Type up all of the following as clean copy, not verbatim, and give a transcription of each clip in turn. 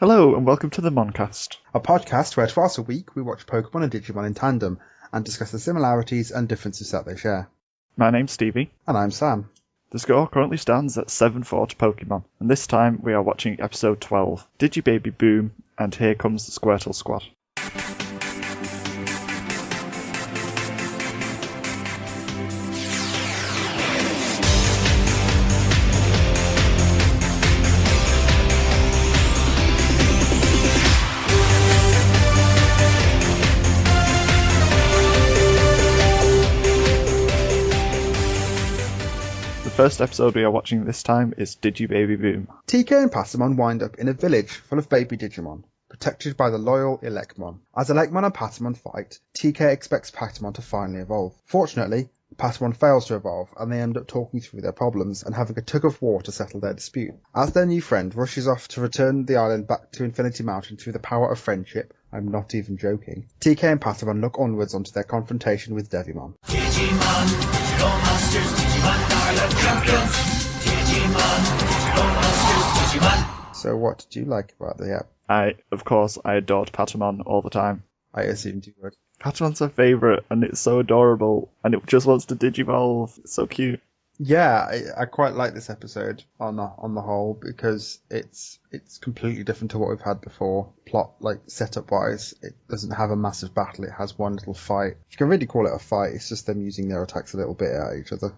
Hello and welcome to the Moncast, a podcast where twice a week we watch Pokemon and Digimon in tandem and discuss the similarities and differences that they share. My name's Stevie. And I'm Sam. The score currently stands at 7-4 to Pokemon, and this time we are watching episode 12, Digibaby Boom, and here comes the Squirtle squad. The first episode we are watching this time is Digibaby Boom. TK and Patamon wind up in a village full of baby Digimon, protected by the loyal Elecmon. As Elecmon and Patamon fight, TK expects Patamon to finally evolve. Fortunately, Patamon fails to evolve, and they end up talking through their problems and having a tug of war to settle their dispute. As their new friend rushes off to return the island back to Infinity Mountain through the power of friendship, I'm not even joking, TK and Patamon look onwards onto their confrontation with Devimon. Digimon, digital monsters, Digimon are the champions. Digimon, digital monsters, Digimon. So what did you like about the app? I adored Patamon all the time. I assumed you would. Patamon's my favourite, and it's so adorable, and it just wants to digivolve. It's so cute. Yeah, I quite like this episode on the whole because it's completely different to what we've had before. Plot, like setup wise, it doesn't have a massive battle. It has one little fight. You can really call it a fight. It's just them using their attacks a little bit at each other.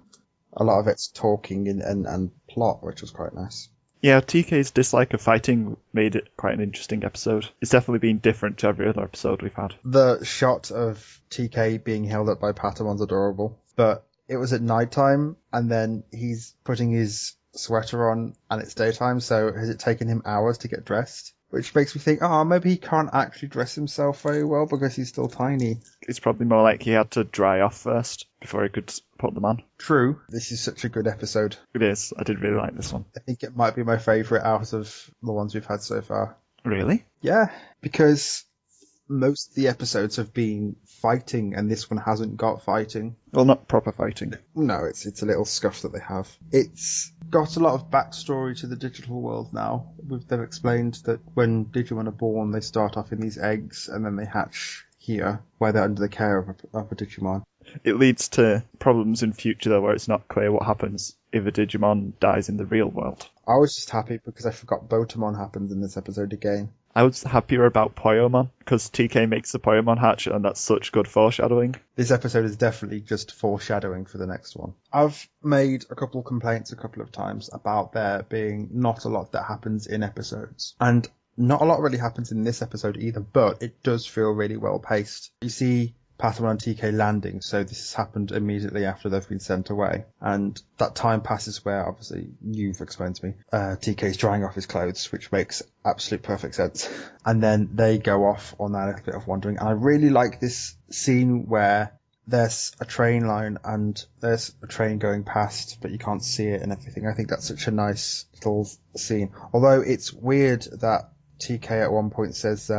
A lot of it's talking and plot, which was quite nice. Yeah, TK's dislike of fighting made it quite an interesting episode. It's definitely been different to every other episode we've had. The shot of TK being held up by Patamon's adorable, but it was at night time, and then he's putting his sweater on, and it's daytime, so has it taken him hours to get dressed? Which makes me think, maybe he can't actually dress himself very well because he's still tiny. It's probably more like he had to dry off first before he could put them on. True. This is such a good episode. It is. I did really like this one. I think it might be my favourite out of the ones we've had so far. Really? Yeah, because most of the episodes have been fighting, and this one hasn't got fighting. Well, not proper fighting. No, it's a little scuff that they have. It's got a lot of backstory to the digital world now. They've explained that when Digimon are born, they start off in these eggs, and then they hatch here, where they're under the care of a Digimon. It leads to problems in future, though, where it's not clear what happens if a Digimon dies in the real world. I was just happy because I forgot Botamon happens in this episode again. I was happier about Poyomon, because TK makes the Poyomon hatch, and that's such good foreshadowing. This episode is definitely just foreshadowing for the next one. I've made a couple complaints a couple of times about there being not a lot that happens in episodes. And not a lot really happens in this episode either, but it does feel really well paced. You see Patamon and TK landing, so this has happened immediately after they've been sent away. And that time passes where, obviously, you've explained to me, TK's drying off his clothes, which makes absolute perfect sense. And then they go off on that little bit of wandering. And I really like this scene where there's a train line and there's a train going past, but you can't see it and everything. I think that's such a nice little scene. Although it's weird that TK at one point says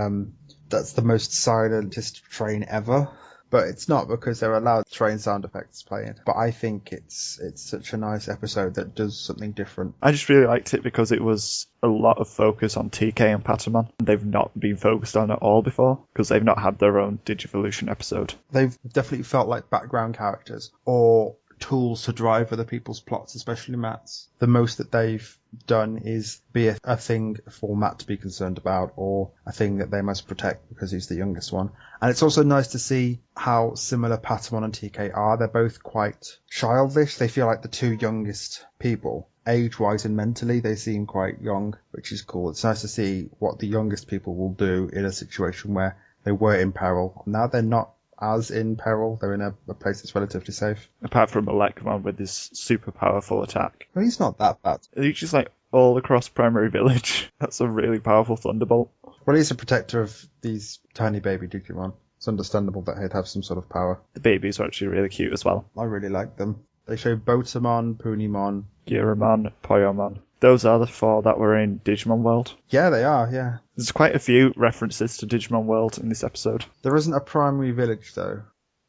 that's the most silentest train ever. But it's not, because they're allowed train sound effects playing. But I think it's such a nice episode that does something different. I just really liked it because it was a lot of focus on TK and Patamon. They've not been focused on at all before, because they've not had their own Digivolution episode. They've definitely felt like background characters, or tools to drive other people's plots, especially Matt's. The most that they've done is be a thing for Matt to be concerned about, or a thing that they must protect because he's the youngest one. And it's also nice to see how similar Patamon and TK are. They're both quite childish. They feel like the two youngest people. Age-wise and mentally, they seem quite young, which is cool. It's nice to see what the youngest people will do in a situation where they were in peril. Now they're not as in peril. They're in a place that's relatively safe. Apart from Electron with his super powerful attack. Well, he's not that bad. He's just like all across Primary Village. That's a really powerful Thunderbolt. Well, he's a protector of these tiny baby Digimon. It's understandable that he'd have some sort of power. The babies are actually really cute as well. I really like them. They show Botamon, Punimon, Gyramon, Poyomon. Those are the four that were in Digimon World. Yeah, they are, yeah. There's quite a few references to Digimon World in this episode. There isn't a primary village, though.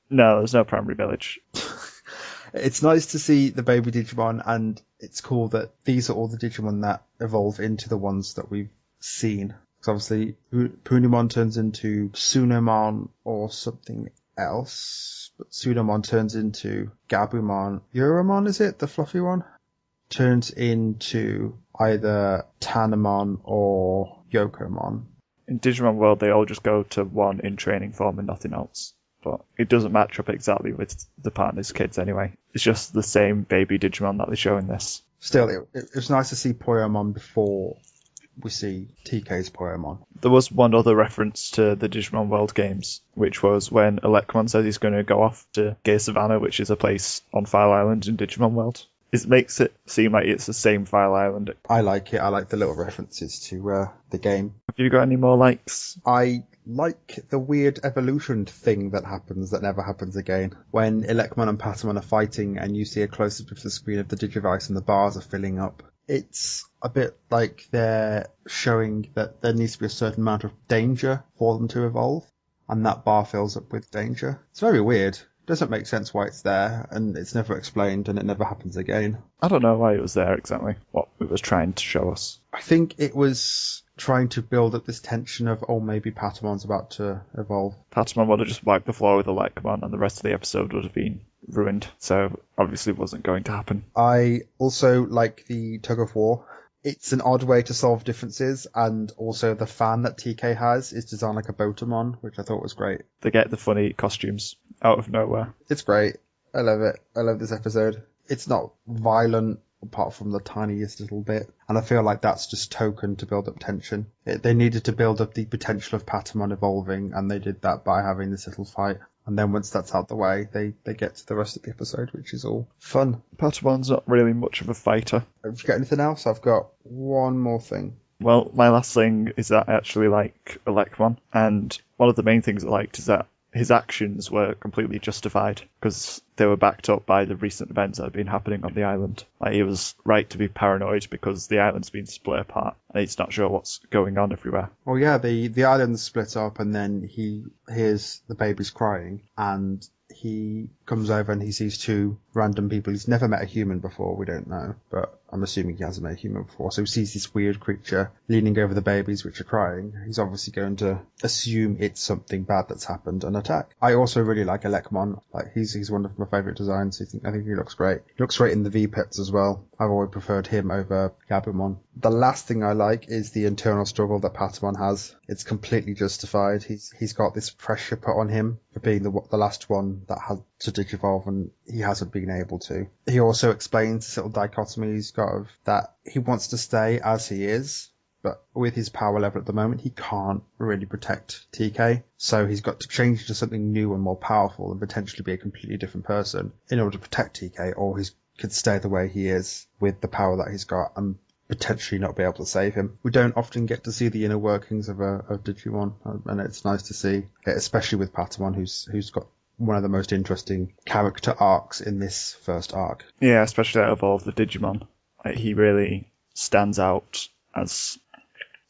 No, there's no primary village. It's nice to see the baby Digimon, and it's cool that these are all the Digimon that evolve into the ones that we've seen. Because obviously Punimon turns into Sunomon or something else. But Sunomon turns into Gabumon. Euromon, is it? The fluffy one? Turns into either Tanamon or Yokomon. In Digimon World, they all just go to one in training form and nothing else. But it doesn't match up exactly with the partner's kids anyway. It's just the same baby Digimon that they show in this. Still, it was nice to see Poyomon before we see TK's Poyomon. There was one other reference to the Digimon World games, which was when Electron says he's going to go off to Gay Savannah, which is a place on File Island in Digimon World. It makes it seem like it's the same File Island. I like it. I like the little references to the game. Have you got any more likes? I like the weird evolution thing that happens that never happens again. When Electron and Patamon are fighting and you see a close-up of the screen of the Digivice and the bars are filling up. It's a bit like they're showing that there needs to be a certain amount of danger for them to evolve, and that bar fills up with danger. It's very weird. It doesn't make sense why it's there, and it's never explained, and it never happens again. I don't know why it was there exactly, what it was trying to show us. I think it was trying to build up this tension of, oh, maybe Patamon's about to evolve. Patamon would have just wiped the floor with Electron, and the rest of the episode would have been ruined, so obviously it wasn't going to happen. I also like the tug of war. It's an odd way to solve differences, and also the fan that TK has is designed like a Botamon, which I thought was great. They get the funny costumes out of nowhere. It's great. I love it. I love this episode. It's not violent, apart from the tiniest little bit, and I feel like that's just token to build up tension. They needed to build up the potential of Patamon evolving, and they did that by having this little fight. And then once that's out the way, they get to the rest of the episode, which is all fun. Patamon's not really much of a fighter. Have you got anything else? I've got one more thing. Well, my last thing is that I actually like Electron, and one of the main things I liked is that his actions were completely justified because they were backed up by the recent events that have been happening on the island. Like, he was right to be paranoid because the island's been split apart and he's not sure what's going on everywhere. Well, yeah, the island's split up, and then he hears the babies crying, and he comes over and he sees two random people. He's never met a human before, we don't know, but I'm assuming he hasn't met a human before. So he sees this weird creature leaning over the babies which are crying. He's obviously going to assume it's something bad that's happened and attack. I also really like Electron. Like, he's one of my favourite designs. I think he looks great. He looks great in the V-Pets as well. I've always preferred him over Gabumon. The last thing I like is the internal struggle that Patamon has. It's completely justified. He's got this pressure put on him for being the last one that had to digivolve, and he hasn't been able to. He also explains this little dichotomy he's got of that he wants to stay as he is, but with his power level at the moment, he can't really protect TK. So he's got to change into something new and more powerful and potentially be a completely different person in order to protect TK, or he could stay the way he is with the power that he's got and potentially not be able to save him. We don't often get to see the inner workings of Digimon, and it's nice to see, especially with Patamon, who's got one of the most interesting character arcs in this first arc. Yeah, especially out of all of the Digimon. Like, he really stands out as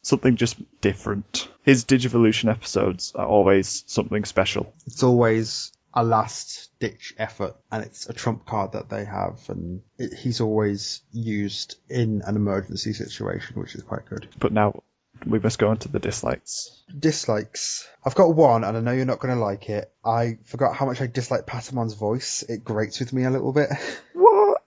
something just different. His Digivolution episodes are always something special. It's always a last-ditch effort, and it's a trump card that they have, and he's always used in an emergency situation, which is quite good. But now we must go into the dislikes. Dislikes. I've got one, and I know you're not going to like it. I forgot how much I dislike Patamon's voice. It grates with me a little bit. What?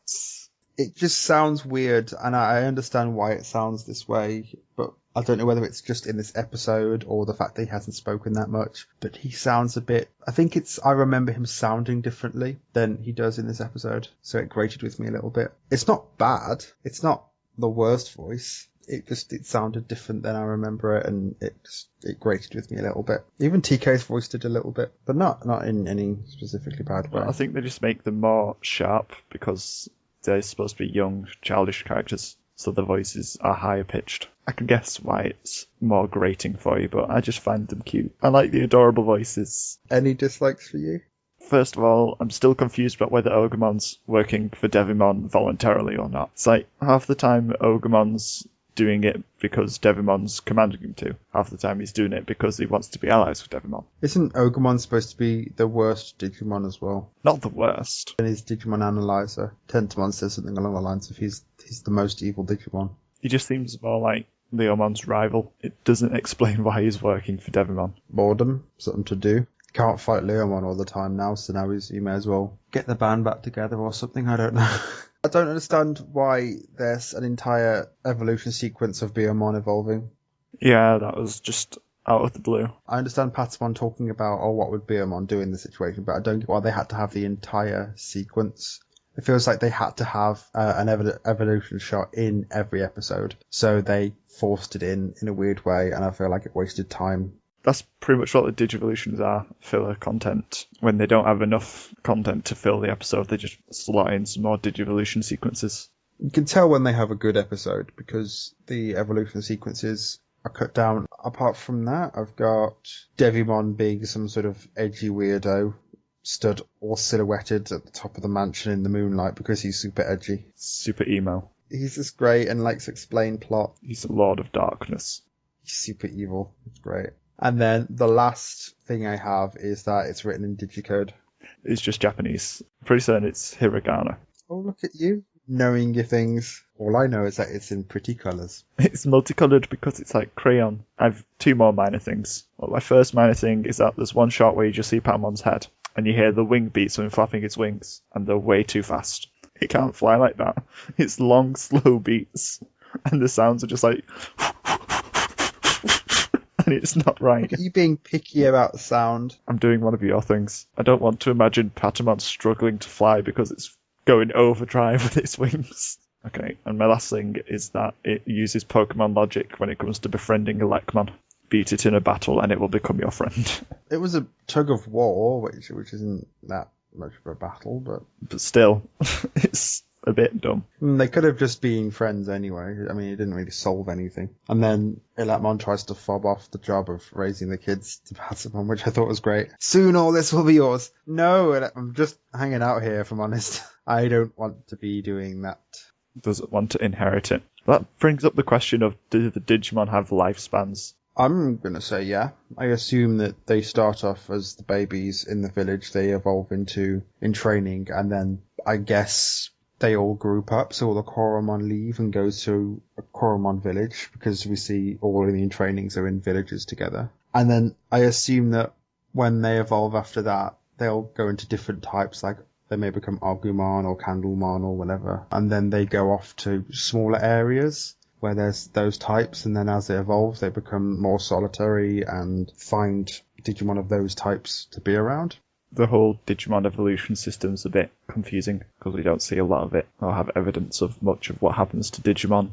It just sounds weird, and I understand why it sounds this way, but I don't know whether it's just in this episode or the fact that he hasn't spoken that much, but he sounds a bit... I remember him sounding differently than he does in this episode, so it grated with me a little bit. It's not bad. It's not the worst voice. It sounded different than I remember it, and it grated with me a little bit. Even TK's voice did a little bit, but not in any specifically bad way. Well, I think they just make them more sharp because they're supposed to be young, childish characters, so the voices are higher pitched. I can guess why it's more grating for you, but I just find them cute. I like the adorable voices. Any dislikes for you? First of all, I'm still confused about whether Ogamon's working for Devimon voluntarily or not. It's like, half the time Ogamon's doing it because Devimon's commanding him to. Half the time he's doing it because he wants to be allies with Devimon. Isn't Ogamon supposed to be the worst Digimon as well? Not the worst. In his Digimon Analyzer, Tentamon says something along the lines of he's the most evil Digimon. He just seems more like Leomon's rival. It doesn't explain why he's working for Devimon. Boredom, something to do. Can't fight Leomon all the time now, so now he may as well get the band back together or something, I don't know. I don't understand why there's an entire evolution sequence of Beomon evolving. Yeah, that was just out of the blue. I understand Patamon talking about, what would Beomon do in this situation, but I don't get why they had to have the entire sequence. It feels like they had to have an evolution shot in every episode, so they forced it in a weird way, and I feel like it wasted time. That's pretty much what the Digivolutions are, filler content. When they don't have enough content to fill the episode, they just slot in some more Digivolution sequences. You can tell when they have a good episode, because the evolution sequences are cut down. Apart from that, I've got Devimon being some sort of edgy weirdo, stood all silhouetted at the top of the mansion in the moonlight because he's super edgy. Super emo. He's just great and likes to explain plot. He's a Lord of Darkness. He's super evil. It's great. And then the last thing I have is that it's written in digicode. It's just Japanese. Pretty certain it's hiragana. Oh, look at you, knowing your things. All I know is that it's in pretty colours. It's multicoloured because it's like crayon. I've two more minor things. Well, my first minor thing is that there's one shot where you just see Patamon's head, and you hear the wing beats of him flapping its wings, and they're way too fast. It can't fly like that. It's long, slow beats, and the sounds are just like... and it's not right. Look at you being picky about the sound. I'm doing one of your things. I don't want to imagine Patamon struggling to fly because it's going overdrive with its wings. Okay, and my last thing is that it uses Pokemon logic when it comes to befriending a Lekmon. Beat it in a battle and it will become your friend. It was a tug of war, which isn't that much of a battle, but still, it's a bit dumb. They could have just been friends anyway. I mean, it didn't really solve anything. And then Elatmon tries to fob off the job of raising the kids to Patamon, which I thought was great. Soon all this will be yours. No, I'm just hanging out here, if I'm honest. I don't want to be doing that. Doesn't want to inherit it. That brings up the question of, do the Digimon have lifespans? I'm going to say yeah. I assume that they start off as the babies in the village, they evolve in training, and then I guess they all group up, so all the Koromon leave and go to a Koromon village, because we see all of the trainings are in villages together. And then I assume that when they evolve after that, they'll go into different types, like they may become Agumon or Candlemon or whatever, and then they go off to smaller areas where there's those types, and then as they evolve, they become more solitary and find Digimon of those types to be around. The whole Digimon evolution system's a bit confusing because we don't see a lot of it or have evidence of much of what happens to Digimon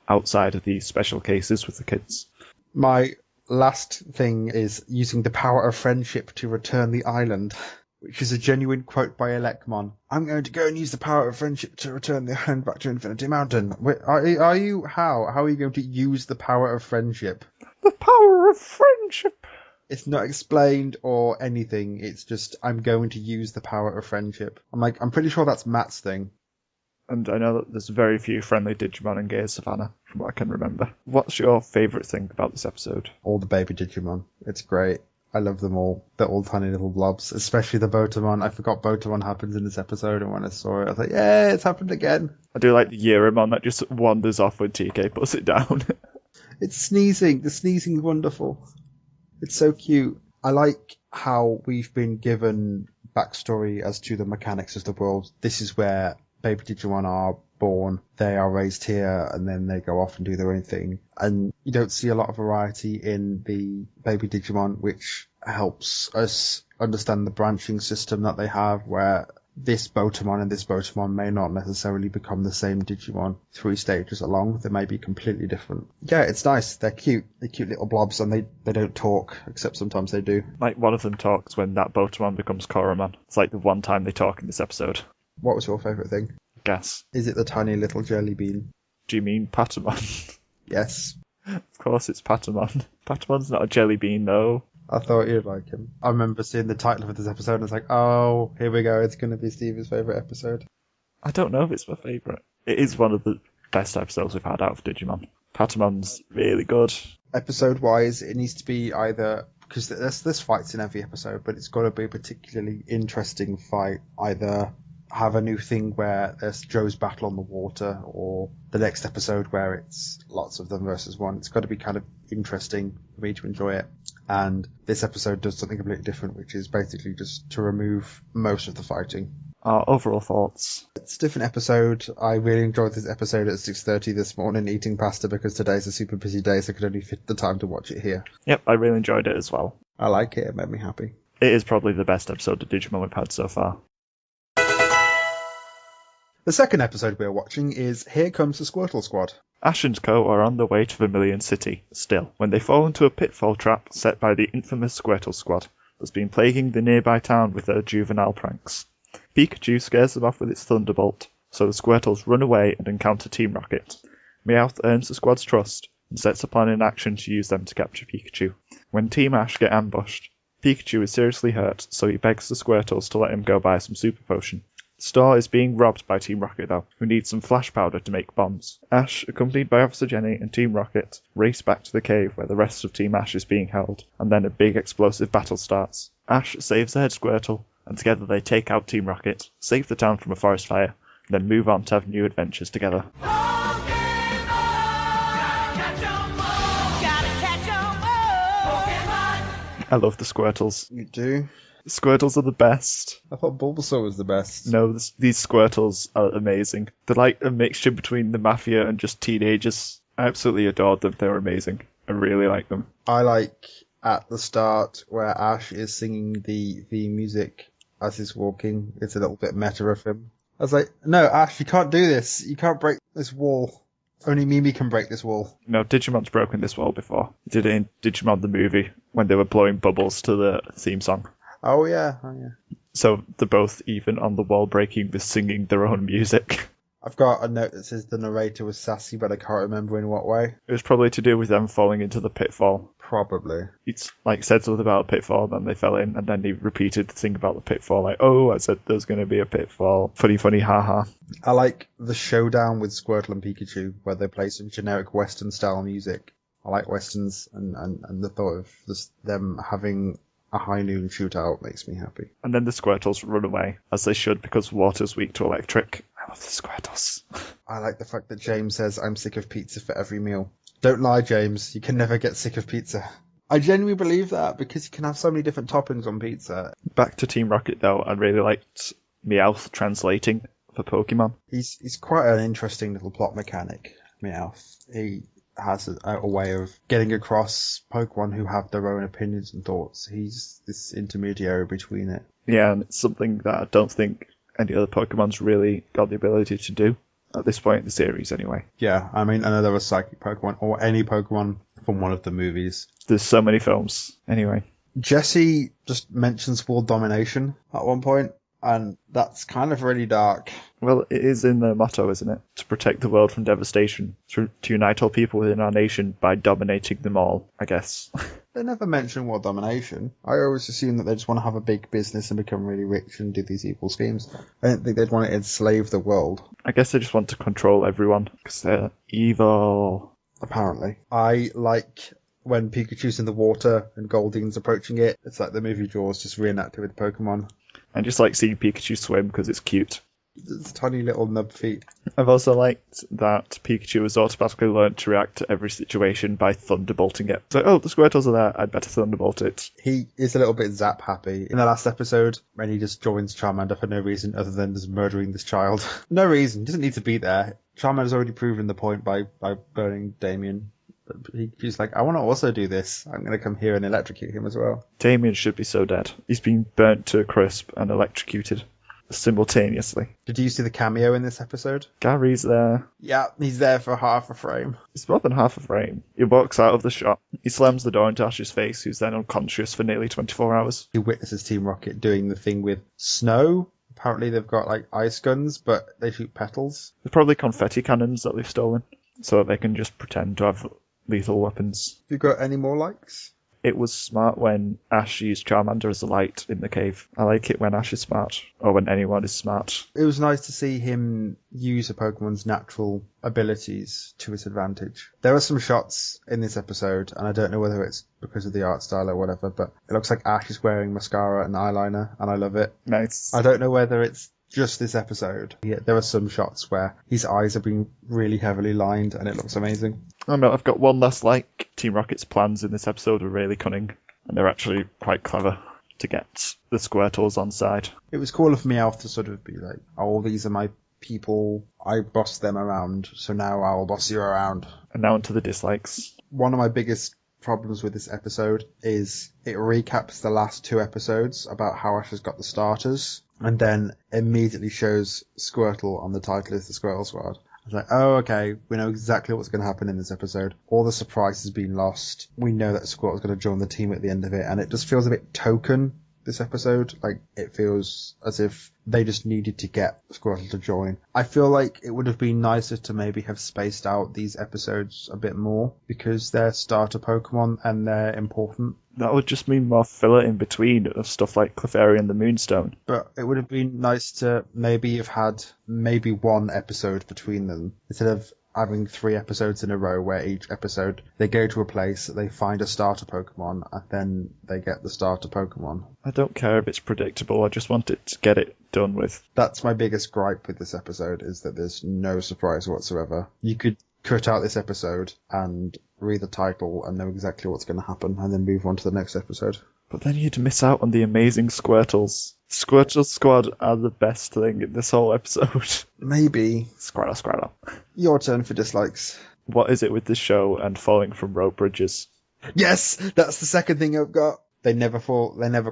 outside of these special cases with the kids. My last thing is using the power of friendship to return the island, which is a genuine quote by Elecmon. I'm going to go and use the power of friendship to return the island back to Infinity Mountain. Are you? How? How are you going to use the power of friendship? The power of friendship! It's not explained or anything. It's just, I'm going to use the power of friendship. I'm pretty sure that's Matt's thing. And I know that there's very few friendly Digimon in Gaia Savannah, from what I can remember. What's your favourite thing about this episode? All the baby Digimon. It's great. I love them all. They're all tiny little blobs, especially the Botamon. I forgot Botamon happens in this episode, and when I saw it, I was like, yeah, it's happened again. I do like the Yeramon that just wanders off when TK puts it down. It's sneezing. The sneezing's wonderful. It's so cute. I like how we've been given backstory as to the mechanics of the world. This is where baby Digimon are born. They are raised here, and then they go off and do their own thing. And you don't see a lot of variety in the baby Digimon, which helps us understand the branching system that they have, where this Botamon and this Botamon may not necessarily become the same Digimon 3 stages along. They may be completely different. Yeah, it's nice. They're cute. They're cute little blobs, and they don't talk, except sometimes they do. Like, one of them talks when that Botamon becomes Koromon. It's like the one time they talk in this episode. What was your favourite thing? Guess. Is it the tiny little jelly bean? Do you mean Patamon? Yes. Of course it's Patamon. Patamon's not a jelly bean, though. I thought you'd like him. I remember seeing the title of this episode and it's like, oh, here we go. It's going to be Stevie's favourite episode. I don't know if it's my favourite. It is one of the best episodes we've had out of Digimon. Patamon's really good. Episode-wise, it needs to be either... because there's fights in every episode, but it's got to be a particularly interesting fight. Either have a new thing where there's Joe's battle on the water, or the next episode where it's lots of them versus one. It's got to be kind of interesting for me to enjoy it. And this episode does something completely different, which is basically just to remove most of the fighting. Our overall thoughts. It's a different episode. I really enjoyed this episode at 6:30 this morning eating pasta because today's a super busy day, so I could only fit the time to watch it here. Yep, I really enjoyed it as well. I like it. It made me happy. It is probably the best episode of Digimon we've had so far. The second episode we are watching is Here Comes the Squirtle Squad. Ash and Co. are on their way to Vermilion City, still, when they fall into a pitfall trap set by the infamous Squirtle Squad that's been plaguing the nearby town with their juvenile pranks. Pikachu scares them off with its Thunderbolt, so the Squirtles run away and encounter Team Rocket. Meowth earns the squad's trust and sets a plan in action to use them to capture Pikachu. When Team Ash get ambushed, Pikachu is seriously hurt, so he begs the Squirtles to let him go buy some Super Potion. The store is being robbed by Team Rocket though, who need some flash powder to make bombs. Ash, accompanied by Officer Jenny and Team Rocket, race back to the cave where the rest of Team Ash is being held, and then a big explosive battle starts. Ash saves the head Squirtle, and together they take out Team Rocket, save the town from a forest fire, and then move on to have new adventures together. I love the Squirtles. You do? Squirtles are the best. I thought Bulbasaur was the best. No, these Squirtles are amazing. They're like a mixture between the Mafia and just teenagers. I absolutely adored them. They're amazing. I really like them. I like at the start where Ash is singing the music as he's walking. It's a little bit meta of him. I was like, no, Ash, you can't do this. You can't break this wall. Only Mimi can break this wall. No, Digimon's broken this wall before. He did it in Digimon the movie when they were blowing bubbles to the theme song. Oh yeah. So they're both even on the wall breaking with singing their own music. I've got a note that says the narrator was sassy, but I can't remember in what way. It was probably to do with them falling into the pitfall. Probably. It's like said something about a pitfall, then they fell in, and then he repeated the thing about the pitfall, like, oh, I said there's going to be a pitfall. Funny, haha. I like the showdown with Squirtle and Pikachu, where they play some generic Western-style music. I like Westerns, and the thought of them having a high noon shootout makes me happy. And then the Squirtles run away, as they should, because water's weak to electric. I love the Squirtles. I like the fact that James says, I'm sick of pizza for every meal. Don't lie, James. You can never get sick of pizza. I genuinely believe that, because you can have so many different toppings on pizza. Back to Team Rocket, though, I really liked Meowth translating for Pokemon. He's quite an interesting little plot mechanic, Meowth. He has a way of getting across Pokemon who have their own opinions and thoughts. He's this intermediary between it. Yeah, and it's something that I don't think any other Pokemon's really got the ability to do. At this point in the series, anyway. Yeah, I mean, another psychic Pokemon, or any Pokemon from one of the movies. There's so many films. Anyway. Jesse just mentions world domination at one point, and that's kind of really dark. Well, it is in their motto, isn't it? To protect the world from devastation. To unite all people within our nation by dominating them all, I guess. They never mention world domination. I always assume that they just want to have a big business and become really rich and do these evil schemes. I don't think they'd want to enslave the world. I guess they just want to control everyone, because they're evil. Apparently. I like when Pikachu's in the water and Goldeen's approaching it. It's like the movie Jaws just reenacted with Pokemon. I just like seeing Pikachu swim because it's cute. It's tiny little nub feet. I've also liked that Pikachu has automatically learned to react to every situation by thunderbolting it. So, oh, the Squirtles are there, I'd better thunderbolt it. He is a little bit Zap happy. In the last episode, when he just joins Charmander for no reason other than just murdering this child. No reason, doesn't need to be there. Charmander's already proven the point by burning Damien. He's like, I want to also do this. I'm going to come here and electrocute him as well. Damien should be so dead. He's been burnt to a crisp and electrocuted simultaneously. Did you see the cameo in this episode? Gary's there. Yeah, he's there for half a frame. It's more than half a frame. He walks out of the shop. He slams the door into Ash's face, who's then unconscious for nearly 24 hours. He witnesses Team Rocket doing the thing with snow. Apparently they've got like ice guns, but they shoot petals. They're probably confetti cannons that they've stolen, so that they can just pretend to have lethal weapons. Have you got any more likes? It was smart when Ash used Charmander as a light in the cave. I like it when Ash is smart, or when anyone is smart. It was nice to see him use a Pokemon's natural abilities to his advantage. There are some shots in this episode, and I don't know whether it's because of the art style or whatever, but it looks like Ash is wearing mascara and eyeliner, and I love it. Nice. I don't know whether it's just this episode. Yeah, there are some shots where his eyes are being really heavily lined and it looks amazing. I know, I've got one last like. Team Rocket's plans in this episode were really cunning, and they're actually quite clever to get the Squirtles on side. It was cool of Meowth to sort of be like, oh, these are my people, I boss them around, so now I'll boss you around. And now onto the dislikes. One of my biggest problems with this episode is it recaps the last 2 episodes about how Ash has got the starters, and then immediately shows Squirtle on the title as the Squirtle Squad. I was like, oh, okay, we know exactly what's going to happen in this episode. All the surprise has been lost. We know that Squirtle's going to join the team at the end of it, and it just feels a bit token, this episode. Like, it feels as if they just needed to get Squirtle to join. I feel like it would have been nicer to maybe have spaced out these episodes a bit more, because they're starter Pokemon and they're important. That would just mean more filler in between of stuff like Clefairy and the Moonstone. But it would have been nice to maybe have had maybe 1 episode between them, instead of having 3 episodes in a row where each episode they go to a place, they find a starter Pokemon, and then they get the starter Pokemon. I don't care if it's predictable, I just want it to get it done with. That's my biggest gripe with this episode, is that there's no surprise whatsoever. You could cut out this episode and read the title and know exactly what's going to happen, and then move on to the next episode. But then you'd miss out on the amazing Squirtles. Squirtle Squad are the best thing in this whole episode. Maybe. Squirtle. Your turn for dislikes. What is it with this show and falling from rope bridges? Yes! That's the second thing I've got. They never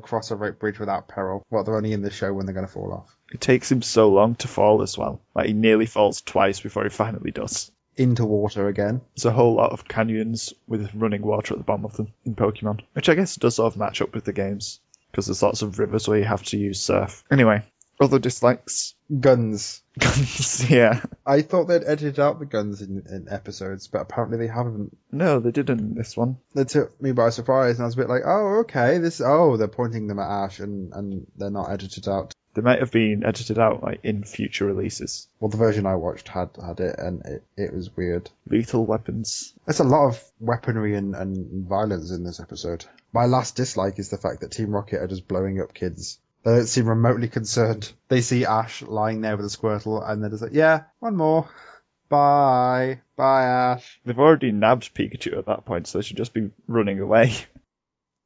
cross a rope bridge without peril. Well, they're only in the show when they're going to fall off. It takes him so long to fall as well. Like, he nearly falls twice before he finally does. Into water again. There's a whole lot of canyons with running water at the bottom of them in Pokemon, which I guess does sort of match up with the games, because there's lots of rivers where you have to use surf. Anyway, other dislikes? Guns. Guns, yeah. I thought they'd edited out the guns in episodes, but apparently they haven't. No, they didn't in this one. They took me by surprise, and I was a bit like, oh, okay, they're pointing them at Ash, and they're not edited out. They might have been edited out like in future releases. Well, the version I watched had it, and it was weird. Lethal weapons. There's a lot of weaponry and violence in this episode. My last dislike is the fact that Team Rocket are just blowing up kids. They don't seem remotely concerned. They see Ash lying there with a Squirtle, and they're just like, yeah, one more. Bye. Bye, Ash. They've already nabbed Pikachu at that point, so they should just be running away.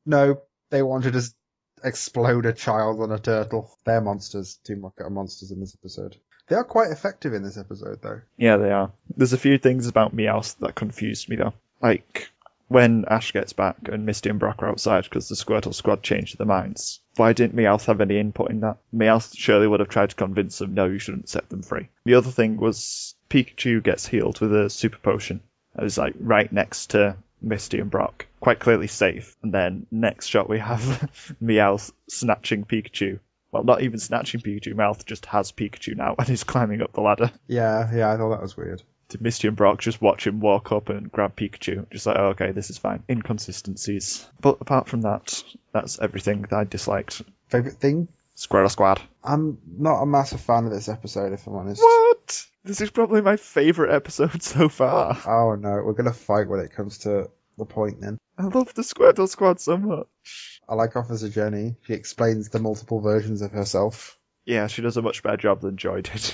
No, they want to just explode a child on a turtle. They're monsters. Team Rocket are monsters in this episode. They are quite effective in this episode, though. Yeah, they are. There's a few things about Meowth that confused me, though. Like, when Ash gets back and Misty and Brock are outside because the Squirtle Squad changed their minds, why didn't Meowth have any input in that? Meowth surely would have tried to convince them, no, you shouldn't set them free. The other thing was Pikachu gets healed with a super potion. It was like right next to Misty and Brock, quite clearly safe. And then next shot we have Meowth snatching Pikachu. Well, not even snatching Pikachu, Meowth just has Pikachu now and is climbing up the ladder. Yeah, I thought that was weird. Did Misty and Brock just watch him walk up and grab Pikachu? Just like, oh, okay, this is fine. Inconsistencies. But apart from that, that's everything that I disliked. Favourite thing? Squirtle Squad. I'm not a massive fan of this episode, if I'm honest. What? This is probably my favourite episode so far. Oh no, we're going to fight when it comes to the point then. I love the Squirtle Squad so much. I like Officer Jenny. She explains the multiple versions of herself. Yeah, she does a much better job than Joy did.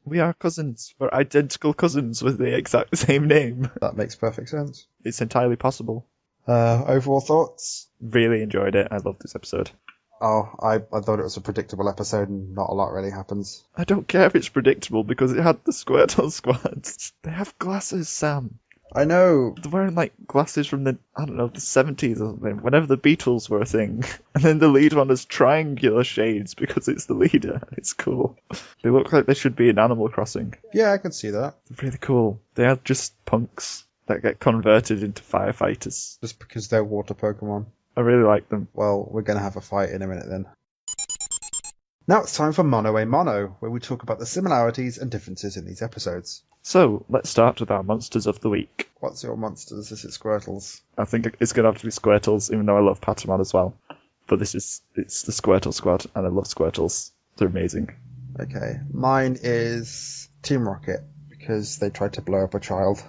We are cousins. We're identical cousins with the exact same name. That makes perfect sense. It's entirely possible. Overall thoughts? Really enjoyed it. I loved this episode. Oh, I thought it was a predictable episode and not a lot really happens. I don't care if it's predictable because it had the Squirtle Squad. They have glasses, Sam. I know. They're wearing like glasses from the 70s or something, whenever the Beatles were a thing. And then the lead one has triangular shades because it's the leader. It's cool. They look like they should be in Animal Crossing. Yeah, I can see that. They're really cool. They are just punks that get converted into firefighters. Just because they're water Pokemon. I really like them. Well, we're going to have a fight in a minute then. Now it's time for Mono a Mono, where we talk about the similarities and differences in these episodes. So, let's start with our monsters of the week. What's your monsters? Is it Squirtles? I think it's going to have to be Squirtles, even though I love Patamon as well. But it's the Squirtle Squad, and I love Squirtles. They're amazing. Okay, mine is Team Rocket, because they tried to blow up a child.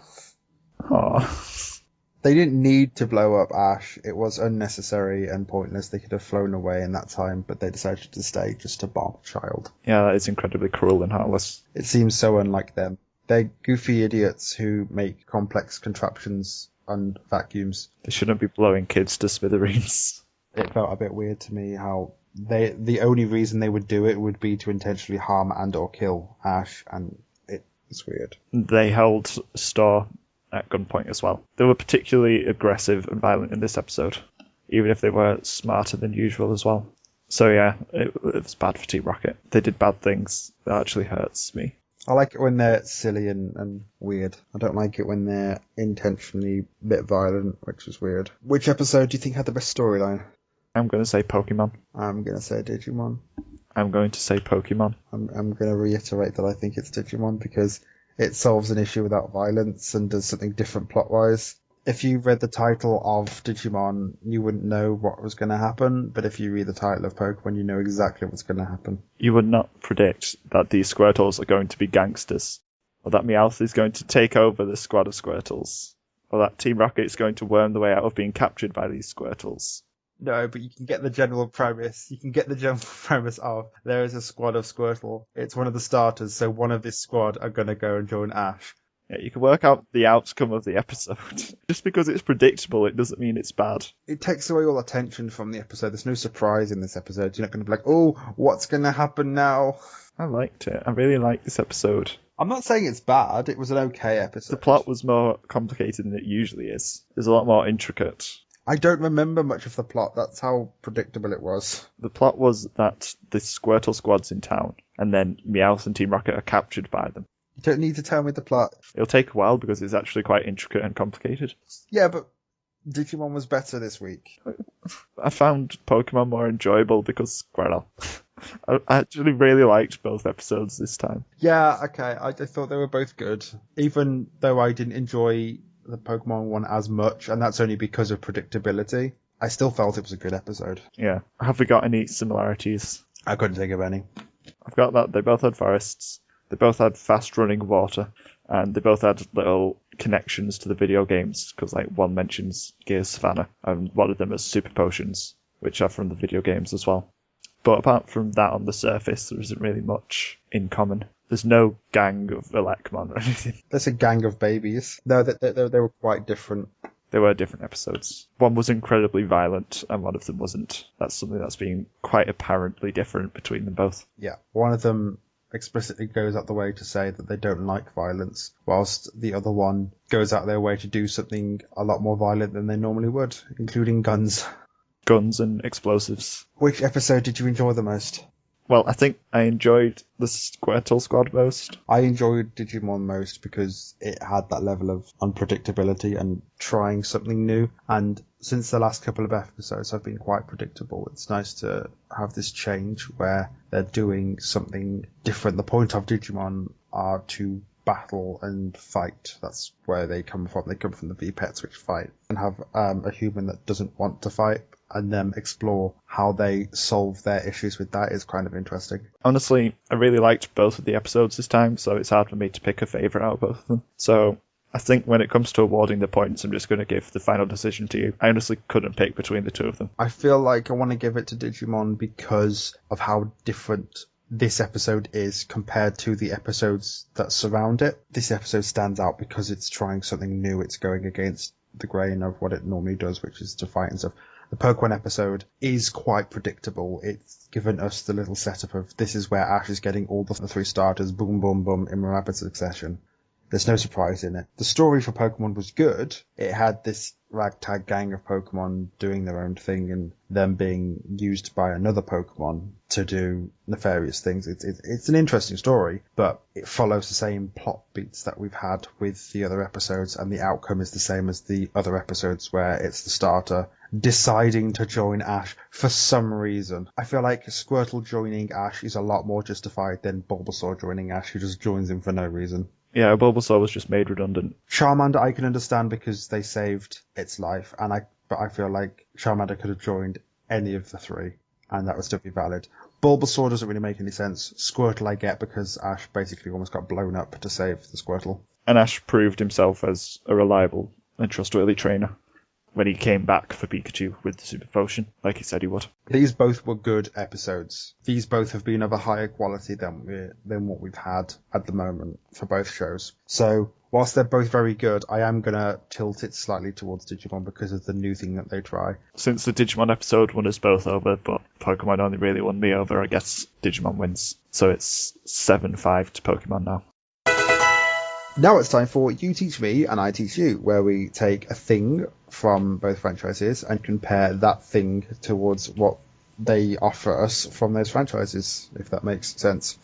Aww. They didn't need to blow up Ash. It was unnecessary and pointless. They could have flown away in that time, but they decided to stay just to bomb a child. Yeah, that is incredibly cruel and heartless. It seems so unlike them. They're goofy idiots who make complex contraptions on vacuums. They shouldn't be blowing kids to smithereens. It felt a bit weird to me how the only reason they would do it would be to intentionally harm and or kill Ash, and it's weird. They held Star at gunpoint as well. They were particularly aggressive and violent in this episode, even if they were smarter than usual as well. So yeah, it was bad for Team Rocket. They did bad things. That actually hurts me. I like it when they're silly and weird. I don't like it when they're intentionally a bit violent, which is weird. Which episode do you think had the best storyline? I'm going to say Pokemon. I'm going to say Digimon. I'm going to say Pokemon. I'm going to reiterate that I think it's Digimon because it solves an issue without violence and does something different plot-wise. If you read the title of Digimon, you wouldn't know what was going to happen, but if you read the title of Pokemon, you know exactly what's going to happen. You would not predict that these Squirtles are going to be gangsters, or that Meowth is going to take over the squad of Squirtles, or that Team Rocket is going to worm the way out of being captured by these Squirtles. No, but you can get the general premise. You can get the general premise of there is a squad of Squirtle. It's one of the starters, so one of this squad are going to go and join Ash. Yeah, you can work out the outcome of the episode. Just because it's predictable, it doesn't mean it's bad. It takes away all attention from the episode. There's no surprise in this episode. You're not going to be like, oh, what's going to happen now? I liked it. I really liked this episode. I'm not saying it's bad. It was an okay episode. The plot was more complicated than it usually is. It's a lot more intricate. I don't remember much of the plot. That's how predictable it was. The plot was that the Squirtle squad's in town, and then Meowth and Team Rocket are captured by them. You don't need to tell me the plot. It'll take a while because it's actually quite intricate and complicated. Yeah, but Digimon was better this week. I found Pokemon more enjoyable because Squirtle. I actually really liked both episodes this time. Yeah, okay. I thought they were both good. Even though I didn't enjoy the Pokemon one as much, and that's only because of predictability, I still felt it was a good episode. Yeah. Have we got any similarities? I couldn't think of any. I've got that they both had forests, they both had fast-running water, and they both had little connections to the video games, because like one mentions Gears Savannah, and one of them is super potions, which are from the video games as well. But apart from that on the surface, there isn't really much in common. There's no gang of Elecmon or anything. There's a gang of babies. No, they were quite different. They were different episodes. One was incredibly violent, and one of them wasn't. That's something that's been quite apparently different between them both. Yeah, one of them explicitly goes out the way to say that they don't like violence, whilst the other one goes out their way to do something a lot more violent than they normally would, including guns. Guns and explosives. Which episode did you enjoy the most? Well, I think I enjoyed the Squirtle squad most. I enjoyed Digimon most because it had that level of unpredictability and trying something new. And since the last couple of episodes have been quite predictable, it's nice to have this change where they're doing something different. The point of Digimon are to battle and fight. That's where they come from. They come from the V-Pets, which fight, and have a human that doesn't want to fight, and then explore how they solve their issues with that is kind of interesting. Honestly, I really liked both of the episodes this time, so it's hard for me to pick a favourite out of both of them. So I think when it comes to awarding the points, I'm just going to give the final decision to you. I honestly couldn't pick between the two of them. I feel like I want to give it to Digimon because of how different this episode is compared to the episodes that surround it. This episode stands out because it's trying something new. It's going against the grain of what it normally does, which is to fight and stuff. The Pokemon episode is quite predictable. It's given us the little setup of this is where Ash is getting all the three starters, boom, boom, boom, in rapid succession. There's no surprise in it. The story for Pokemon was good. It had this ragtag gang of Pokemon doing their own thing and them being used by another Pokemon to do nefarious things. It's an interesting story, but it follows the same plot beats that we've had with the other episodes, and the outcome is the same as the other episodes where it's the starter deciding to join Ash for some reason. I feel like Squirtle joining Ash is a lot more justified than Bulbasaur joining Ash, who just joins him for no reason. Yeah, Bulbasaur was just made redundant. Charmander I can understand because they saved its life, but I feel like Charmander could have joined any of the three, and that would still be valid. Bulbasaur doesn't really make any sense. Squirtle I get because Ash basically almost got blown up to save the Squirtle. And Ash proved himself as a reliable and trustworthy trainer when he came back for Pikachu with the Super Potion, like he said he would. These both were good episodes. These both have been of a higher quality than what we've had at the moment for both shows. So, whilst they're both very good, I am going to tilt it slightly towards Digimon because of the new thing that they try. Since the Digimon episode won us both over, but Pokemon only really won me over, I guess Digimon wins. So it's 7-5 to Pokemon now. Now it's time for You Teach Me and I Teach You, where we take a thing from both franchises and compare that thing towards what they offer us from those franchises, if that makes sense.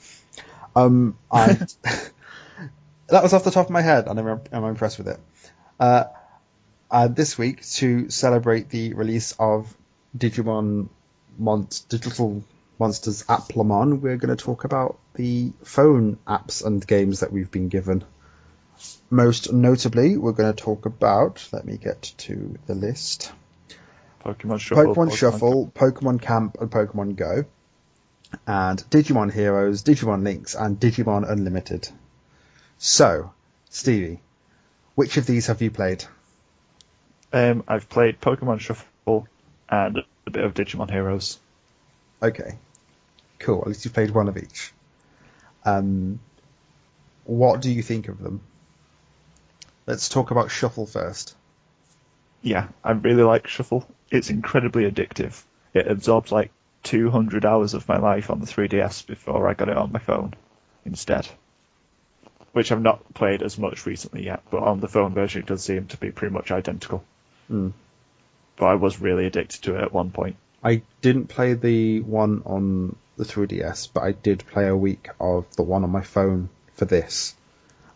And that was off the top of my head, and I'm impressed with it. This week, to celebrate the release of Digimon Digital Monsters Applemon, we're going to talk about the phone apps and games that we've been given. Most notably, we're going to talk about, let me get to the list, Pokemon Shuffle, Pokemon Camp, and Pokemon Go, and Digimon Heroes, Digimon Links, and Digimon Unlimited. So, Stevie, which of these have you played? I've played Pokemon Shuffle and a bit of Digimon Heroes. Okay, cool. At least you've played one of each. What do you think of them? Let's talk about Shuffle first. Yeah, I really like Shuffle. It's incredibly addictive. It absorbs like 200 hours of my life on the 3DS before I got it on my phone instead. Which I've not played as much recently yet, but on the phone version it does seem to be pretty much identical. Mm. But I was really addicted to it at one point. I didn't play the one on the 3DS, but I did play a week of the one on my phone for this,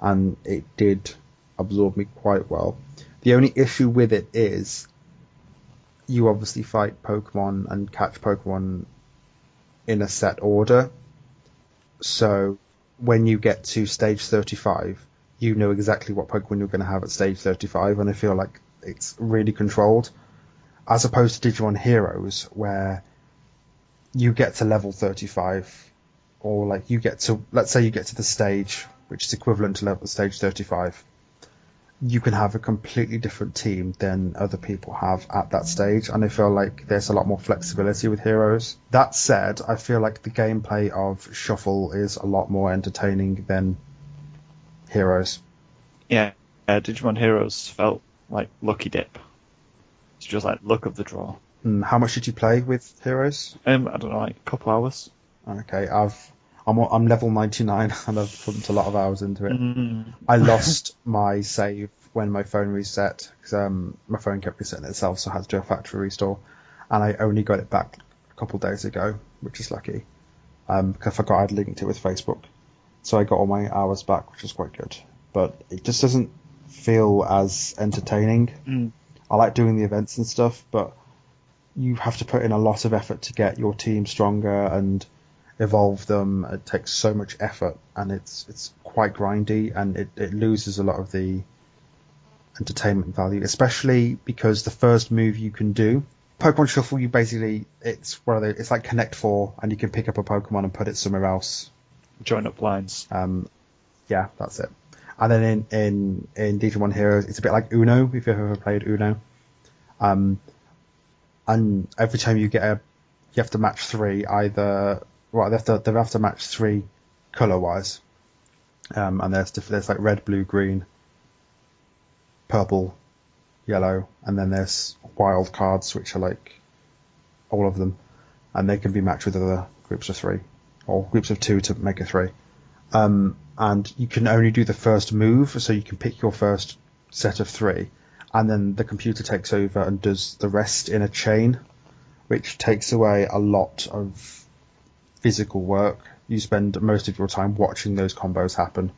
and it did absorb me quite well. The only issue with it is you obviously fight Pokemon and catch Pokemon in a set order, so when you get to stage 35, you know exactly what Pokemon you're going to have at stage 35, and I feel like it's really controlled, as opposed to Digimon Heroes, where you get to level 35, or like you get to, let's say you get to the stage which is equivalent to level stage 35, you can have a completely different team than other people have at that stage, and I feel like there's a lot more flexibility with Heroes. That said, I feel like the gameplay of Shuffle is a lot more entertaining than Heroes. Yeah, Digimon Heroes felt like Lucky Dip. It's just like luck of the draw. How much did you play with Heroes? I don't know, like a couple hours. Okay, I'm level 99 and I've pumped a lot of hours into it. I lost my save when my phone reset, because my phone kept resetting itself, so I had to do a factory restore, and I only got it back a couple of days ago, which is lucky, because I forgot I'd linked it with Facebook. So I got all my hours back, which was quite good. But it just doesn't feel as entertaining. I like doing the events and stuff, but you have to put in a lot of effort to get your team stronger and evolve them. It takes so much effort, and it's quite grindy, and it loses a lot of the entertainment value, especially because the first move you can do, Pokemon Shuffle, you basically, it's like Connect 4, and you can pick up a Pokemon and put it somewhere else. Join up lines. Yeah, that's it. And then in Digimon Heroes, it's a bit like Uno, if you've ever played Uno. And every time you have to match three, they have to match three colour-wise. And there's like red, blue, green, purple, yellow, and then there's wild cards, which are like all of them. And they can be matched with other groups of three, or groups of two to make a three. And you can only do the first move, so you can pick your first set of three, and then the computer takes over and does the rest in a chain, which takes away a lot of physical work. You spend most of your time watching those combos happen.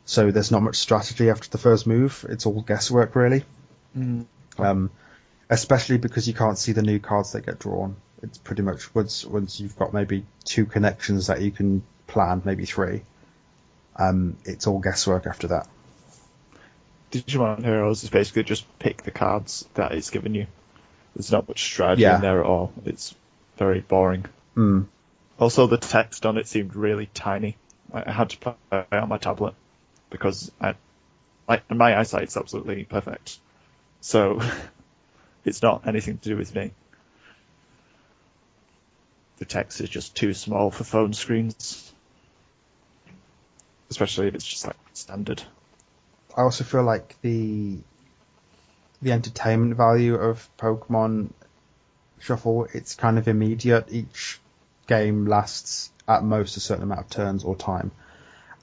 So there's not much strategy after the first move. It's all guesswork, really. Especially because you can't see the new cards that get drawn. It's pretty much once you've got maybe two connections that you can plan, maybe three. It's all guesswork after that. Digimon Heroes is basically just pick the cards that it's given you. There's not much strategy in there at all. It's very boring. Also, the text on it seemed really tiny. I had to play it on my tablet because my eyesight's absolutely perfect. So it's not anything to do with me. The text is just too small for phone screens. Especially if it's just like standard. I also feel like the entertainment value of Pokemon Shuffle, it's kind of immediate. Each game lasts at most a certain amount of turns or time,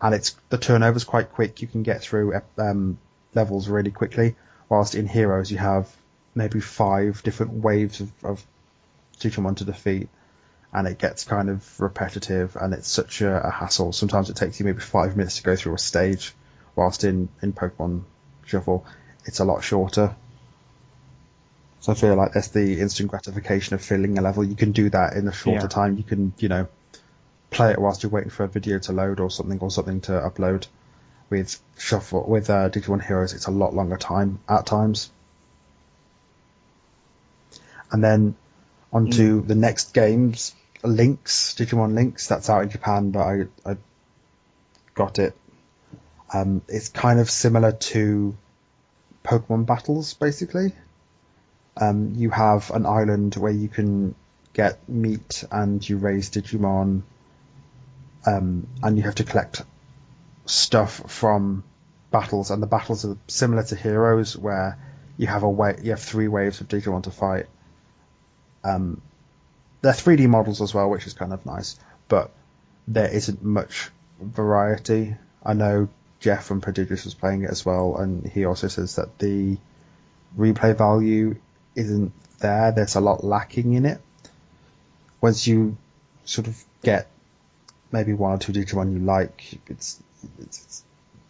and the turnover's quite quick. You can get through levels really quickly, whilst in Heroes you have maybe 5 different waves of Digimon to defeat, and it gets kind of repetitive, and it's such a hassle. Sometimes it takes you maybe 5 minutes to go through a stage, whilst in Pokemon Shuffle it's a lot shorter. So I feel like that's the instant gratification of filling a level. You can do that in a shorter time. You can, play it whilst you're waiting for a video to load or something to upload. With Digimon Heroes, it's a lot longer time at times. And then onto the next games, Links, Digimon Links. That's out in Japan, but I got it. It's kind of similar to Pokemon Battles, basically. You have an island where you can get meat and you raise Digimon, and you have to collect stuff from battles, and the battles are similar to Heroes, where you have 3 waves of Digimon to fight. They're 3D models as well, which is kind of nice, but there isn't much variety. I know Jeff from Prodigious was playing it as well, and he also says that the replay value isn't there. There's a lot lacking in it. Once you sort of get maybe 1 or 2 Digimon you like,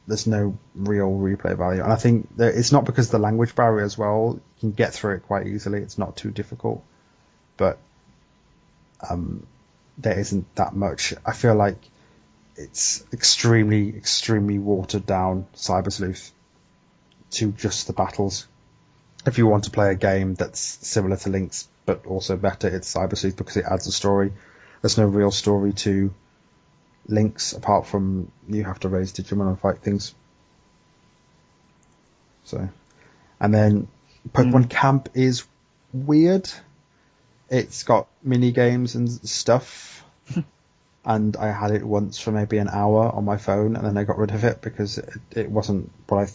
there's no real replay value. And I think it's not because of the language barrier as well. You can get through it quite easily. It's not too difficult. But there isn't that much. I feel like it's extremely, extremely watered down Cyber Sleuth to just the battles. If you want to play a game that's similar to Links but also better, it's Cyber Sleuth because it adds a story. There's no real story to Links apart from you have to raise Digimon and fight things. So, and then Pokemon Camp is weird. It's got mini games and stuff, and I had it once for maybe an hour on my phone, and then I got rid of it because it wasn't what I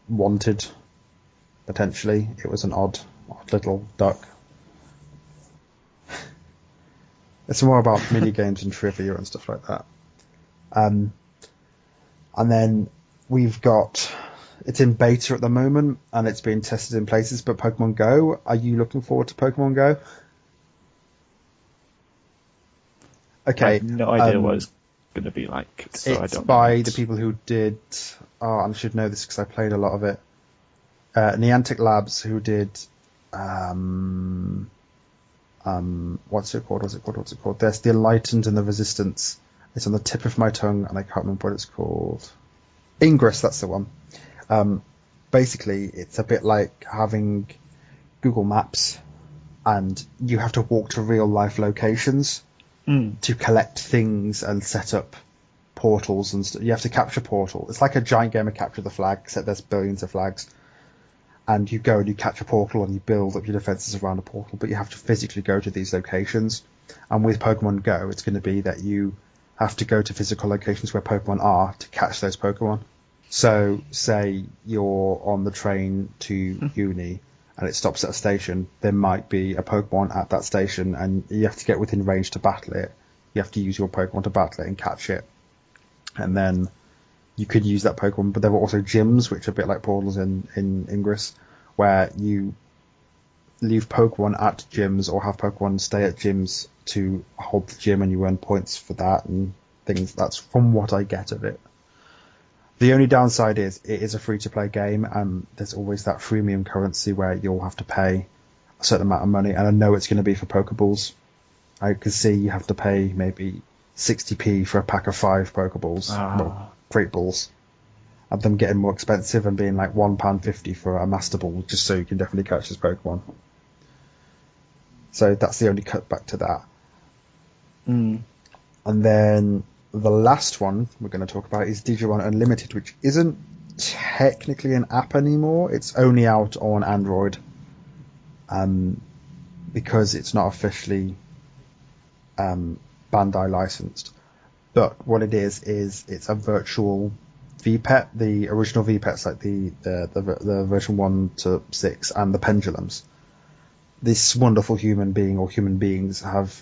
wanted. Potentially, it was an odd little duck. It's more about mini games and trivia and stuff like that. And then we've got, it's in beta at the moment and it's being tested in places, but Pokemon Go, are you looking forward to Pokemon Go? Okay. I have no idea what it's going to be like. So it's I don't by know. the people who did, I should know this because I played a lot of it. Niantic Labs, who did, what's it called? There's the Enlightened and the Resistance. It's on the tip of my tongue, and I can't remember what it's called. Ingress, that's the one. Basically, it's a bit like having Google Maps, and you have to walk to real-life locations to collect things and set up portals and stuff. You have to capture portal. It's like a giant game of Capture the Flag, except there's billions of flags. And you go and you catch a portal and you build up your defenses around a portal, but you have to physically go to these locations. And with Pokemon Go, it's going to be that you have to go to physical locations where Pokemon are to catch those Pokemon. So, say you're on the train to uni and it stops at a station, there might be a Pokemon at that station and you have to get within range to battle it. You have to use your Pokemon to battle it and catch it. And then you could use that Pokemon, but there were also gyms, which are a bit like portals in Ingress, where you leave Pokemon at gyms or have Pokemon stay at gyms to hold the gym and you earn points for that and things. That's from what I get of it. The only downside is it is a free-to-play game and there's always that freemium currency where you'll have to pay a certain amount of money, and I know it's going to be for Pokeballs. I can see you have to pay maybe 60p for a pack of 5 Pokeballs. Well, Great Balls, and them getting more expensive and being like £1.50 for a Master Ball, just so you can definitely catch this Pokemon. So that's the only cutback to that. And then the last one we're going to talk about is Digimon Unlimited, which isn't technically an app anymore. It's only out on Android, because it's not officially Bandai licensed. But what it is it's a virtual VPET. The original VPETs, like the version 1 to 6 and the pendulums. This wonderful human being or human beings have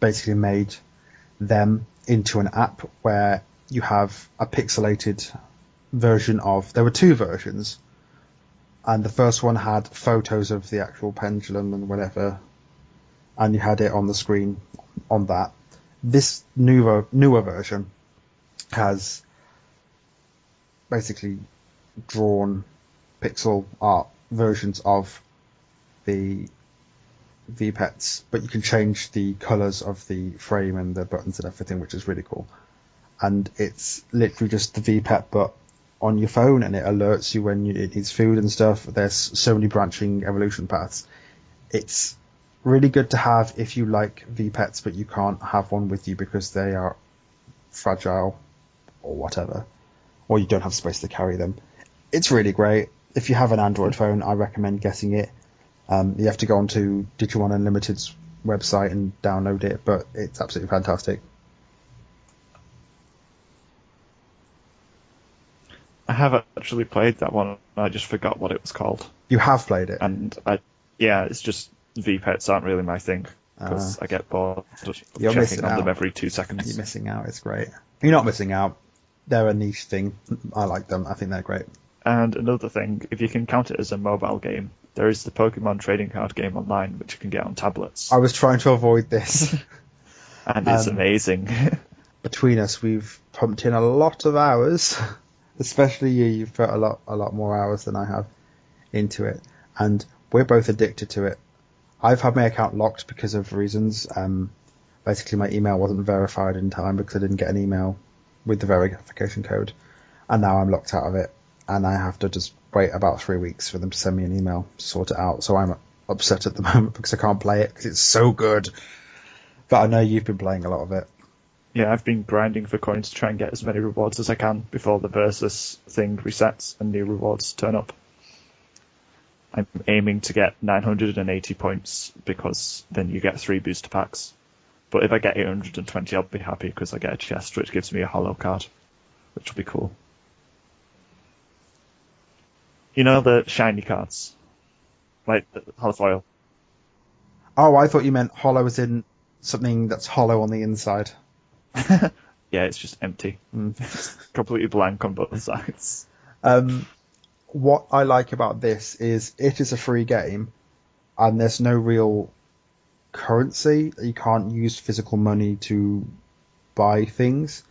basically made them into an app where you have a pixelated version of... There were 2 versions, and the first one had photos of the actual pendulum and whatever, and you had it on the screen on that. This newer version has basically drawn pixel art versions of the VPETs, but you can change the colours of the frame and the buttons and everything, which is really cool. And it's literally just the VPET, but on your phone, and it alerts you when it needs food and stuff. There's so many branching evolution paths. It's really good to have if you like VPETs, but you can't have one with you because they are fragile or whatever, or you don't have space to carry them. It's really great. If you have an Android phone, I recommend getting it. You have to go onto Digimon Unlimited's website and download it, but it's absolutely fantastic. I have actually played that one. I just forgot what it was called. You have played it? And it's just VPETs aren't really my thing, because I get bored of checking on them every 2 seconds. You're missing out. It's great. You're not missing out. They're a niche thing. I like them. I think they're great. And another thing, if you can count it as a mobile game, there is the Pokemon trading card game online, which you can get on tablets. I was trying to avoid this. And it's amazing. Between us, we've pumped in a lot of hours. Especially you. You've put a lot more hours than I have into it. And we're both addicted to it. I've had my account locked because of reasons. Basically, my email wasn't verified in time because I didn't get an email with the verification code. And now I'm locked out of it. And I have to just wait about 3 weeks for them to send me an email to sort it out. So I'm upset at the moment because I can't play it because it's so good. But I know you've been playing a lot of it. Yeah, I've been grinding for coins to try and get as many rewards as I can before the Versus thing resets and new rewards turn up. I'm aiming to get 980 points because then you get 3 booster packs. But if I get 820, I'll be happy because I get a chest which gives me a holo card, which will be cool. You know the shiny cards? Like the holofoil? Oh, I thought you meant hollow as in something that's hollow on the inside. Yeah, it's just empty. It's completely blank on both sides. What I like about this is it is a free game, and there's no real currency. You can't use physical money to buy things,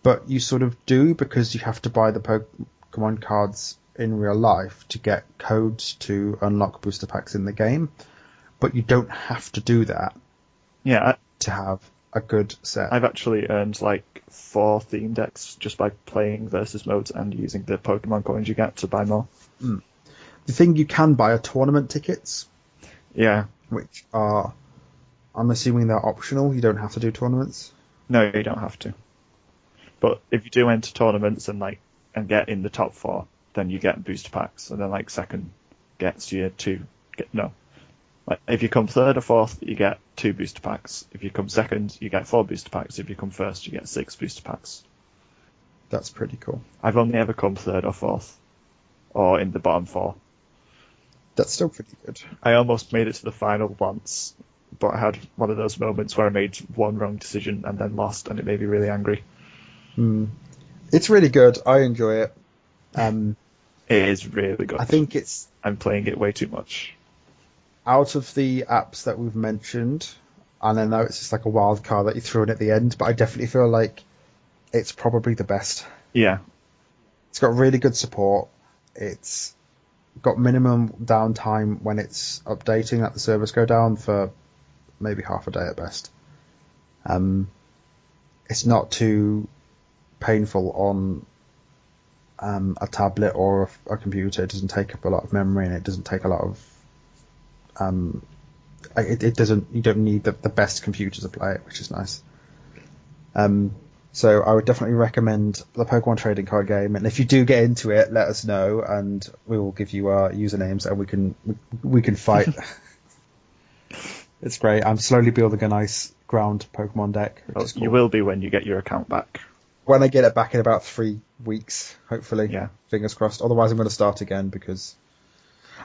but you sort of do because you have to buy the Pokemon cards in real life to get codes to unlock booster packs in the game, but you don't have to do that. Yeah, to have a good set. I've actually earned like 4 theme decks just by playing versus modes and using the Pokemon coins you get to buy more. The thing you can buy are tournament tickets. Yeah. Which are, I'm assuming they're optional. You don't have to do tournaments. No, you don't have to. But if you do enter tournaments and get in the top 4, then you get booster packs, and then like second gets you 2. Like if you come 3rd or 4th, you get 2 booster packs. If you come 2nd, you get 4 booster packs. If you come 1st, you get 6 booster packs. That's pretty cool. I've only ever come 3rd or 4th, or in the bottom 4. That's still pretty good. I almost made it to the final once, but I had one of those moments where I made one wrong decision and then lost, and it made me really angry. It's really good. I enjoy it. It is really good. I think I'm playing it way too much. Out of the apps that we've mentioned, and I know it's just like a wild card that you threw in at the end, but I definitely feel like it's probably the best. Yeah. It's got really good support. It's got minimum downtime when it's updating, that the servers go down for maybe half a day at best. It's not too painful on a tablet or a computer. It doesn't take up a lot of memory, and it doesn't take a lot of it doesn't. You don't need the best computer to play it, which is nice. So I would definitely recommend the Pokemon trading card game. And if you do get into it, let us know, and we will give you our usernames, and we can fight. It's great. I'm slowly building a nice ground Pokemon deck. Which is cool. You will be when you get your account back. When I get it back in about 3 weeks, hopefully. Yeah. Fingers crossed. Otherwise, I'm going to start again because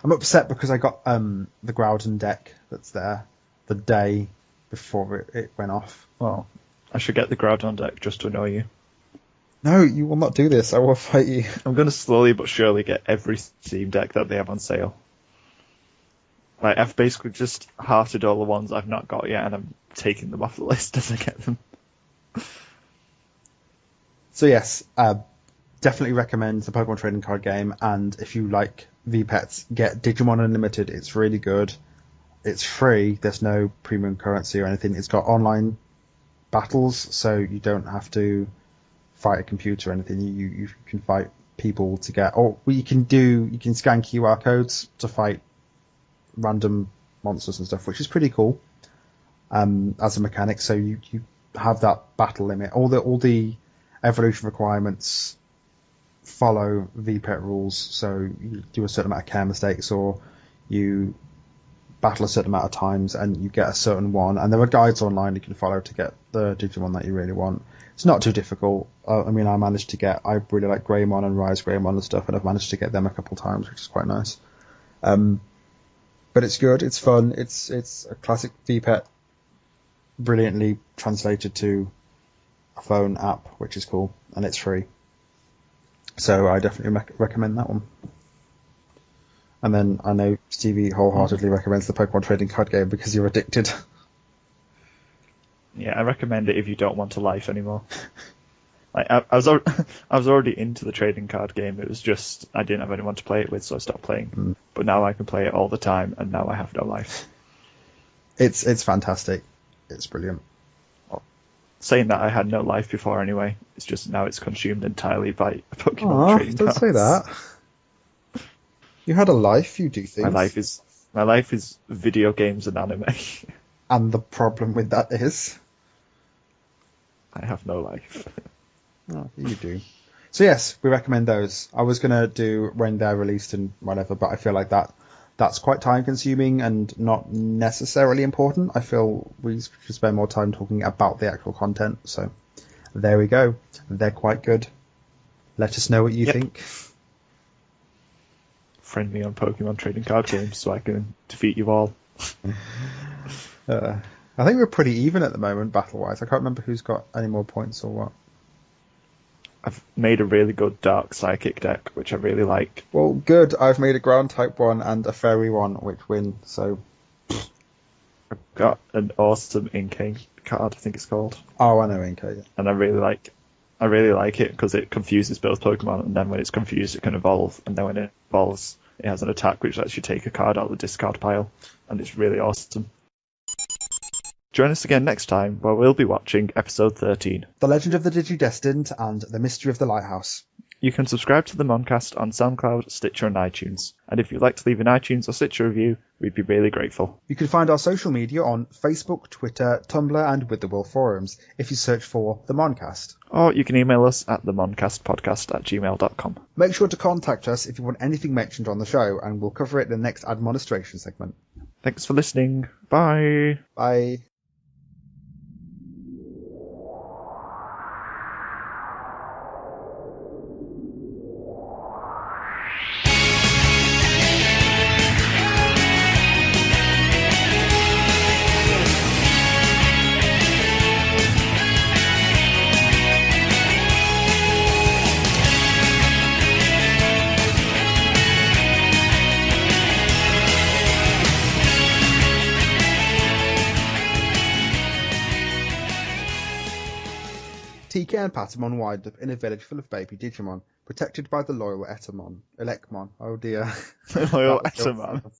I'm upset because I got the Groudon deck that's there the day before it went off. Well, I should get the Groudon deck just to annoy you. No, you will not do this. I will fight you. I'm going to slowly but surely get every Steam deck that they have on sale. Like, I've basically just hearted all the ones I've not got yet, and I'm taking them off the list as I get them. So yes, definitely recommend the Pokemon trading card game, and if you like V-Pets, get Digimon Unlimited. It's really good. It's free. There's no premium currency or anything. It's got online battles, so you don't have to fight a computer or anything. You can fight people to get, or you can scan QR codes to fight random monsters and stuff, which is pretty cool as a mechanic. So you have that battle limit. All the evolution requirements follow VPET rules, so you do a certain amount of care mistakes, or you battle a certain amount of times and you get a certain one, and there are guides online you can follow to get the Digimon that you really want. It's not too difficult. I really like Greymon and Rise Greymon and stuff, and I've managed to get them a couple times, which is quite nice. But it's good, it's fun, it's a classic VPET, brilliantly translated to a phone app, which is cool, and it's free. So I definitely recommend that one. And then I know Stevie wholeheartedly recommends the Pokemon trading card game because you're addicted. Yeah, I recommend it if you don't want a life anymore. Like, I was already into the trading card game. It was just I didn't have anyone to play it with, so I stopped playing. But now I can play it all the time, and now I have no life. It's fantastic. It's brilliant. Saying that, I had no life before anyway. It's just now it's consumed entirely by Pokemon trading don't cards. say that. You had a life. You do things. My life is video games and anime. And the problem with that is, I have no life. Oh, you do. So yes, we recommend those. I was gonna do when they're released and whatever, but I feel like that's quite time consuming and not necessarily important. I feel we should spend more time talking about the actual content. So there we go. They're quite good. Let us know what you think. Friend me on Pokemon trading card games so I can defeat you all. I think we're pretty even at the moment, battle-wise. I can't remember who's got any more points or what. I've made a really good Dark Psychic deck, which I really like. Well, good. I've made a Ground-type one and a Fairy one, which win, so... I've got an awesome Inkay card, I think it's called. Oh, I know Inkay, yeah. And I really like it because it confuses both Pokemon, and then when it's confused it can evolve, and then when it evolves it has an attack which lets you take a card out of the discard pile, and it's really awesome. Join us again next time where we'll be watching episode 13. The Legend of the Digidestined and The Mystery of the Lighthouse. You can subscribe to the Moncast on Soundcloud, Stitcher and iTunes. And if you'd like to leave an iTunes or Stitcher review, we'd be really grateful. You can find our social media on Facebook, Twitter, Tumblr and Witherwell forums if you search for The Moncast. Or you can email us at themoncastpodcast@gmail.com. Make sure to contact us if you want anything mentioned on the show, and we'll cover it in the next administration segment. Thanks for listening. Bye. Bye. TK and Patamon wind up in a village full of baby Digimon, protected by the loyal Elecmon. Oh dear. Loyal Etamon.